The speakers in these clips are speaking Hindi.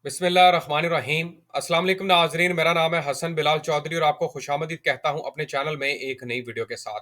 बिस्मिल्लाहिर्रहमानिर्रहीम। अस्सलाम वालेकुम नाजरीन, मेरा नाम है हसन बिलाल चौधरी और आपको खुशामदीद कहता हूं अपने चैनल में एक नई वीडियो के साथ।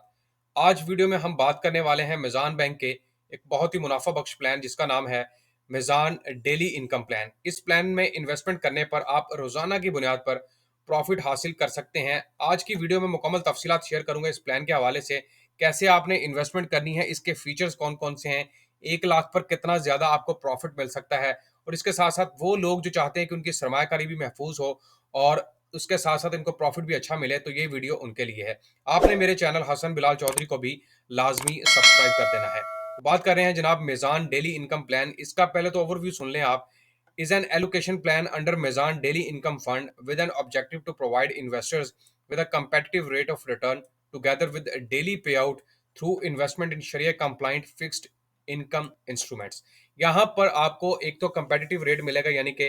आज वीडियो में हम बात करने वाले हैं मिज़ान बैंक के एक बहुत ही मुनाफा बख्श प्लान जिसका नाम है मिज़ान डेली इनकम प्लान। इस प्लान में इन्वेस्टमेंट करने पर आप रोज़ाना की बुनियाद पर प्रॉफिट हासिल कर सकते हैं। आज की वीडियो में मुकम्मल तफसीलात शेयर करूंगा इस प्लान के हवाले से, कैसे आपने इन्वेस्टमेंट करनी है, इसके फीचर्स कौन कौन से हैं, 1 लाख पर कितना ज़्यादा आपको प्रॉफिट मिल सकता है, और इसके साथ-साथ वो लोग जो चाहते हैं कि उनकी सरमायाकारी भी महफूज हो और उसके साथ-साथ इनको प्रॉफिट भी अच्छा मिले, तो ये वीडियो उनके लिए है। आपने मेरे चैनल हसन बिलाल चौधरी को भी लाज़मी सब्सक्राइब कर देना है। तो बात कर रहे हैं जनाब मिज़ान डेली इनकम प्लान। इसका पहले तो ओवरव्यू सुन लें आप। Is an allocation plan under Meezan daily income fund with an objective to provide investors with a competitive rate of return together with a daily payout through investment in Sharia compliant fixed income instruments। यहाँ पर आपको एक तो कंपेटिटिव रेट मिलेगा, यानी कि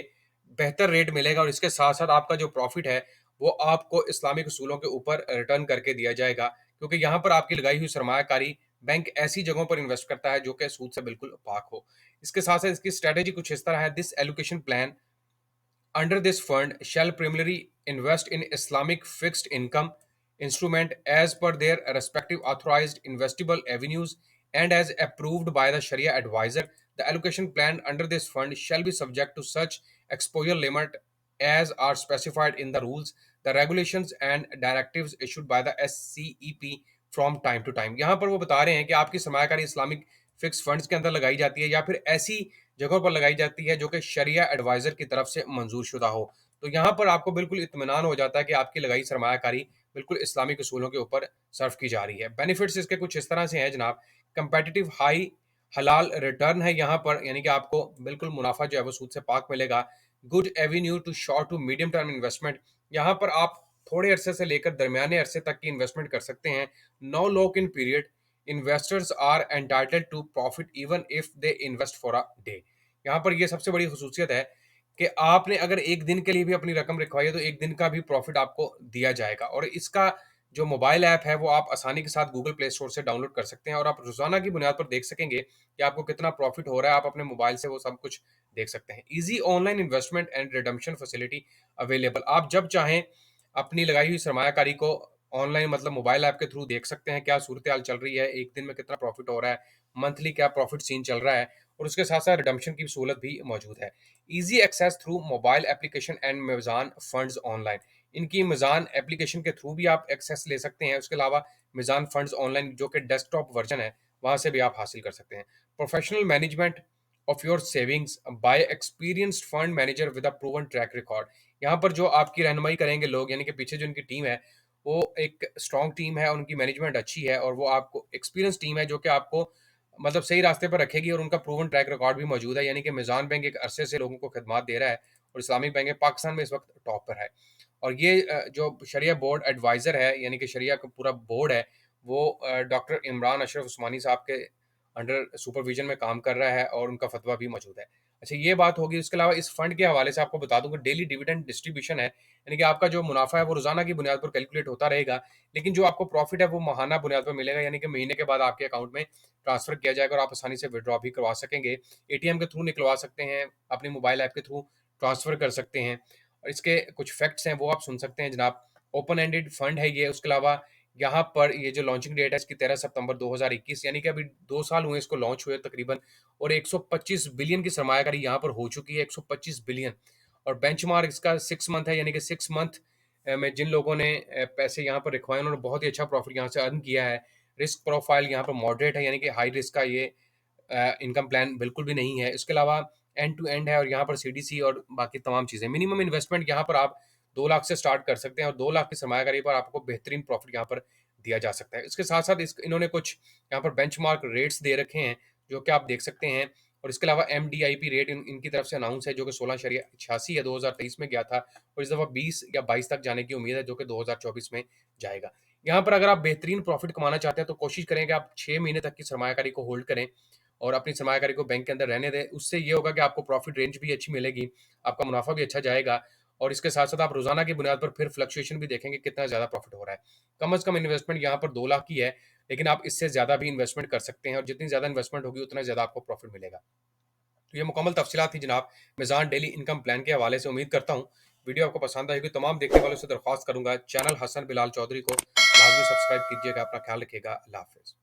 बेहतर रेट मिलेगा, और इसके साथ साथ आपका जो प्रॉफिट है वो आपको इस्लामिक उसूलों के ऊपर रिटर्न करके दिया जाएगा, क्योंकि यहाँ पर आपकी लगाई हुई सरमायाकारी बैंक ऐसी जगहों पर इन्वेस्ट करता है जो कि सूद से बिल्कुल पाक हो। इसके साथ साथ इसकी स्ट्रेटेजी कुछ इस तरह है। This allocation plan under this fund shall primarily invest in Islamic fixed income instrument as per their respective authorized investable avenues and as approved by the Sharia advisor. The allocation plan under this fund shall be subject to such exposure limit as are specified in the rules, the regulations and directives issued by the SCEP from time to time। यहाँ पर वो बता रहे हैं कि आपकी सरमायाकारी इस्लामिक फिक्स फंड्स के अंदर लगाई जाती है या फिर ऐसी जगहों पर लगाई जाती है जो कि शरिया एडवाइज़र की तरफ से मंजूर शुदा हो। तो यहाँ पर आपको बिल्कुल इत्मीनान हो जाता है कि आपकी लगाई सरमायाकारी बिल्कुल इस्लामिक उसूलों के ऊपर सर्व की जा रही है। बेनिफिट्स इसके कुछ इस तरह से हैं जनाब। कंपेटिटिव हाई हलाल रिटर्न है यहाँ पर, यानी कि आपको बिल्कुल मुनाफा जो है वो सूद से पाक मिलेगा। Good avenue to short to medium term investment, यहाँ पर आप थोड़े अरसे से लेकर दरमियाने अरसे तक की इन्वेस्टमेंट कर सकते हैं। No lock in period, investors are entitled to profit even if they invest for a day. यहाँ पर ये सबसे बड़ी खसूसियत है कि आपने अगर एक दिन के लिए भी अपनी रकम रखवाई है तो एक दिन का भी प्रॉफिट आपको दिया जाएगा। और इसका जो मोबाइल ऐप है वो आप आसानी के साथ गूगल प्ले स्टोर से डाउनलोड कर सकते हैं और आप रोजाना की बुनियाद पर देख सकेंगे कि आपको कितना प्रॉफिट हो रहा है। आप अपने मोबाइल से वो सब कुछ देख सकते हैं। Easy online investment and redemption facility available, आप जब चाहें अपनी लगाई हुई सरमायाकारी को ऑनलाइन मतलब मोबाइल ऐप के थ्रू देख सकते हैं, क्या सूरत हाल चल रही है, एक दिन में कितना प्रॉफिट हो रहा है, मंथली क्या प्रॉफिट सीन चल रहा है, और उसके साथ साथ रिडम्पशन की सहूलत भी मौजूद है। Easy access through mobile application and Meezan funds online, इनकी मिज़ान एप्लीकेशन के थ्रू भी आप एक्सेस ले सकते हैं। उसके अलावा मिज़ान फंड्स ऑनलाइन जो कि डेस्कटॉप वर्जन है वहाँ से भी आप हासिल कर सकते हैं। Professional management of your savings by experienced fund manager with a proven track record, यहाँ पर जो आपकी रहनुमाई करेंगे लोग, यानी कि पीछे जो इनकी टीम है वो एक स्ट्रॉन्ग टीम है, उनकी मैनेजमेंट अच्छी है और वो आपको एक्सपीरियंस टीम है जो कि आपको मतलब सही रास्ते पर रखेगी, और उनका प्रूवन ट्रैक रिकॉर्ड भी मौजूद है। यानी कि मिज़ान बैंक एक अरसे से लोगों को खदमात दे रहा है और इस्लामिक बैंक पाकिस्तान में इस वक्त टॉप पर है। और ये जो शरिया बोर्ड एडवाइज़र है, यानी कि शरिया का पूरा बोर्ड है, वो डॉक्टर इमरान अशरफ उस्मानी साहब के अंडर सुपरविजन में काम कर रहा है और उनका फतवा भी मौजूद है। अच्छा, ये बात होगी। इसके अलावा इस फंड के हवाले से आपको बता दूं कि डेली डिविडेंड डिस्ट्रीब्यूशन है, यानी कि आपका जो मुनाफा है वो रोजाना की बुनियाद पर कैलकुलेट होता रहेगा, लेकिन जो आपको प्रॉफिट है वो माहाना बुनियाद पर मिलेगा, यानी कि महीने के बाद आपके अकाउंट में ट्रांसफर किया जाएगा और आप आसानी से विड्रॉ भी करवा सकेंगे। एटीएम के थ्रू निकलवा सकते हैं, अपनी मोबाइल ऐप के थ्रू ट्रांसफर कर सकते हैं। और इसके कुछ फैक्ट्स हैं वो आप सुन सकते हैं जनाब। ओपन एंडेड फंड है ये। उसके अलावा यहाँ पर ये जो लॉन्चिंग डेट है इसकी 13 सितंबर 2021, यानी कि अभी 2 साल हुए इसको लॉन्च हुए तकरीबन, और 125 बिलियन की सरमायाकारी यहाँ पर हो चुकी है, 125 बिलियन। और बेंचमार्क इसका 6 मंथ है, यानी कि 6 मंथ में जिन लोगों ने पैसे यहाँ पर रखवाए उन्होंने बहुत ही अच्छा प्रॉफिट यहाँ से अर्न किया है। रिस्क प्रोफाइल यहाँ पर मॉडरेट है, यानी कि हाई रिस्क का ये इनकम प्लान बिल्कुल भी नहीं है। इसके अलावा एंड टू एंड है और यहाँ पर सीडीसी और बाकी तमाम चीज़ें। मिनिमम इन्वेस्टमेंट यहाँ पर आप 2 लाख से स्टार्ट कर सकते हैं और 2 लाख की सरमायाकारी पर आपको बेहतरीन प्रॉफिट यहाँ पर दिया जा सकता है। इसके साथ-साथ इन्होंने कुछ यहाँ पर बेंचमार्क रेट्स दे रखे हैं, जो कि आप देख सकते हैं। और इसके अलावा एमडीआईपी रेट इनकी तरफ से अनाउंस है, जो कि 16.86 या 2023 में गया था, और इस दफ़ा 20 या 22 तक जाने की उम्मीद है, जो कि 2024 में जाएगा। यहाँ पर अगर आप बेहतरीन प्रॉफिट कमाना चाहते हैं तो कोशिश करें कि आप 6 महीने तक की सरमायाकारी को होल्ड करें और अपनी सरमायाकारी को बैंक के अंदर रहने दें। उससे ये होगा कि आपको प्रॉफिट रेंज भी अच्छी मिलेगी, आपका मुनाफा भी अच्छा जाएगा, और इसके साथ-साथ आप रोज़ाना की बुनियाद पर फिर फ्लक्चुएशन भी देखेंगे कितना ज़्यादा प्रॉफिट हो रहा है। कम से कम इन्वेस्टमेंट यहाँ पर 2 लाख की है, लेकिन आप इससे ज़्यादा भी इन्वेस्टमेंट कर सकते हैं और जितनी ज़्यादा इन्वेस्टमेंट होगी उतना ज़्यादा आपको प्रॉफिट मिलेगा। तो ये मुकम्मल तफ़सीलात थी जनाब मिज़ान डेली इनकम प्लान के हवाले से। उम्मीद करता हूँ वीडियो आपको पसंद आएगी। तमाम देखने वालों से दरख्वास्त करूँगा, चैनल हसन बिलाल चौधरी को लाज़मी सब्सक्राइब कीजिएगा। अपना ख्याल रखिएगा। अल्लाह हाफ़िज़।